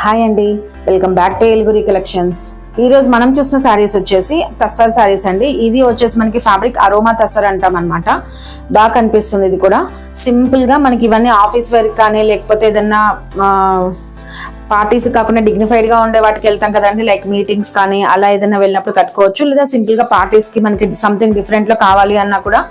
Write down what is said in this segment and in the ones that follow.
Hi అండి, welcome back to ఎల్గురి collections. ఈ రోజు మనం చూసిన శారీస్ వచ్చేసి తస్సర్ శారీస్ అండి. ఇది వచ్చేసి మనకి ఫ్యాబ్రిక్ అరోమా తస్సర్ అంటాం అనమాట. బాగా కనిపిస్తుంది. ఇది కూడా సింపుల్ గా మనకి ఇవన్నీ ఆఫీస్ వేర్ కానీ లేకపోతే ఏదన్నా పార్టీస్ కాకుండా డిగ్నిఫైడ్ గా ఉండే వాటికి వెళ్తాం కదండి, లైక్ మీటింగ్స్ కానీ అలా ఏదైనా వెళ్ళినప్పుడు కట్టుకోవచ్చు. లేదా సింపుల్ గా పార్టీస్ కి మనకి సంథింగ్ డిఫరెంట్ లో కావాలి అన్నా కూడా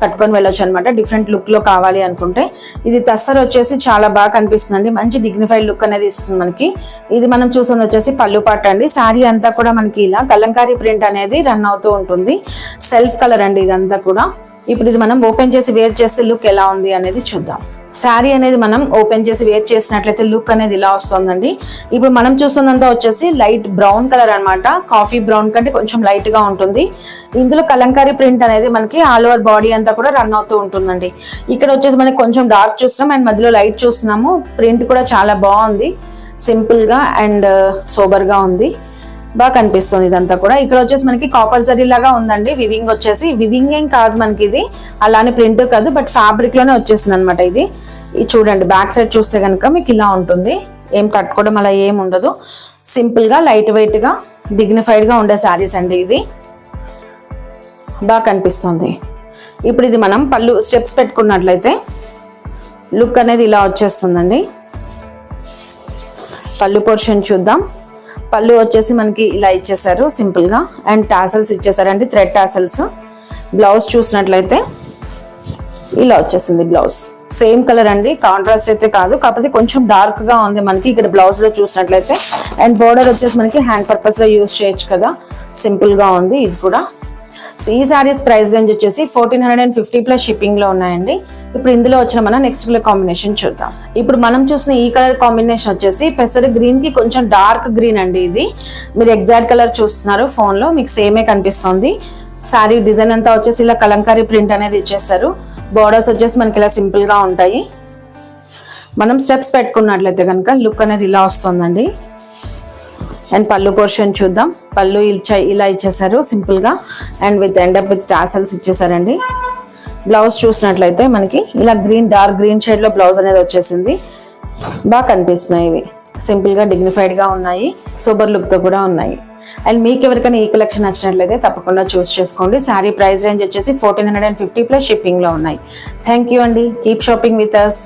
కట్టుకొని వెళ్ళొచ్చు అనమాట. డిఫరెంట్ లుక్ లో కావాలి అనుకుంటే ఇది తస్సర్ వచ్చేసి చాలా బాగా కనిపిస్తుందండి. మంచి డిగ్నిఫైడ్ లుక్ అనేది ఇస్తుంది మనకి. ఇది మనం చూస్తుంది వచ్చేసి పళ్ళు పాట అండి. శారీ అంతా కూడా మనకి ఇలా కలంకారీ ప్రింట్ అనేది రన్ అవుతూ ఉంటుంది. సెల్ఫ్ కలర్ అండి ఇదంతా కూడా. ఇప్పుడు ఇది మనం ఓపెన్ చేసి వేర్ చేస్తే లుక్ ఎలా ఉంది అనేది చూద్దాం. శారీ అనేది మనం ఓపెన్ చేసి వేర్ చేసినట్లయితే లుక్ అనేది ఇలా వస్తుందండి. ఇప్పుడు మనం చూస్తుందంతా వచ్చేసి లైట్ బ్రౌన్ కలర్ అనమాట. కాఫీ బ్రౌన్ కంటే కొంచెం లైట్ గా ఉంటుంది. ఇందులో కలంకారీ ప్రింట్ అనేది మనకి ఆల్ ఓవర్ బాడీ అంతా కూడా రన్ అవుతూ ఉంటుందండి. ఇక్కడ వచ్చేసి మనకి కొంచెం డార్క్ చూస్తున్నాం అండ్ మధ్యలో లైట్ చూస్తున్నాము. ప్రింట్ కూడా చాలా బాగుంది, సింపుల్ గా అండ్ సోబర్ గా ఉంది. బాగా కనిపిస్తుంది ఇదంతా కూడా. ఇక్కడ వచ్చేసి మనకి కాపర్ జరీ లాగా ఉందండి. వివింగ్ వచ్చేసి వివింగ్ ఏం కాదు మనకి, ఇది అలానే ప్రింట్ కాదు, బట్ ఫ్యాబ్రిక్ లోనే వచ్చేస్తుంది అనమాట. ఇది చూడండి, బ్యాక్ సైడ్ చూస్తే కనుక మీకు ఇలా ఉంటుంది. ఏం తట్టుకోవడం అలా ఏం ఉండదు. సింపుల్ గా లైట్ వెయిట్ గా డిగ్నిఫైడ్ గా ఉండే శారీస్ అండి. ఇది బాగా కనిపిస్తుంది. ఇప్పుడు ఇది మనం పళ్ళు స్టెప్స్ పెట్టుకున్నట్లయితే లుక్ అనేది ఇలా వచ్చేస్తుందండి. పళ్ళు పోర్షన్ చూద్దాం. పళ్ళు వచ్చేసి మనకి ఇలా ఇచ్చేసారు సింపుల్ గా అండ్ టాసల్స్ ఇచ్చేసారండి, థ్రెడ్ టాసల్స్. బ్లౌజ్ చూసినట్లయితే ఇలా వచ్చేసింది. బ్లౌజ్ సేమ్ కలర్ అండి, కాంట్రాస్ట్ అయితే కాదు, కాకపోతే కొంచెం డార్క్ గా ఉంది మనకి ఇక్కడ బ్లౌజ్ లో చూసినట్లయితే. అండ్ బోర్డర్ వచ్చేసి మనకి హ్యాండ్ పర్పస్ లో యూజ్ చేయొచ్చు కదా, సింపుల్ గా ఉంది ఇది కూడా. ఈ సారీస్ ప్రైస్ రేంజ్ వచ్చేసి 1450 ప్లస్ షిప్పింగ్ లో ఉన్నాయండి. ఇప్పుడు ఇందులో వచ్చిన మన నెక్స్ట్ కలర్ కాంబినేషన్ చూద్దాం. ఇప్పుడు మనం చూసిన ఈ కలర్ కాంబినేషన్ వచ్చేసి పెసర గ్రీన్ కి కొంచెం డార్క్ గ్రీన్ అండి. ఇది మీరు ఎగ్జాక్ట్ కలర్ చూస్తున్నారు ఫోన్ లో, మీకు సేమే కనిపిస్తుంది. సారీ డిజైన్ అంతా వచ్చేసి ఇలా కలంకారీ ప్రింట్ అనేది ఇచ్చేస్తారు. బోర్డర్స్ వచ్చేసి మనకి ఇలా సింపుల్ గా ఉంటాయి. మనం స్టెప్స్ పెట్టుకున్నట్లయితే కనుక లుక్ అనేది ఇలా వస్తుందండి. అండ్ పళ్ళు పోర్షన్ చూద్దాం. పళ్ళు ఇలా ఇచ్చేసారు సింపుల్ గా and with end up with tassels ఇచ్చేసారండి. బ్లౌజ్ చూసినట్లయితే మనకి ఇలా గ్రీన్ డార్క్ గ్రీన్ షేడ్ లో బ్లౌజ్ అనేది వచ్చేసింది. బాగా కనిపిస్తున్నాయి. ఇవి సింపుల్ గా డిగ్నిఫైడ్ గా ఉన్నాయి, సూపర్ లుక్ తో కూడా ఉన్నాయి. అండ్ మీకు ఎవరికైనా ఈ కలెక్షన్ నచ్చినట్లయితే తప్పకుండా చూస్ చేసుకోండి. శారీ ప్రైస్ రేంజ్ వచ్చేసి 1450 ప్లస్ షిప్పింగ్ లో ఉన్నాయి. థ్యాంక్ యూ అండి. Keep shopping with us.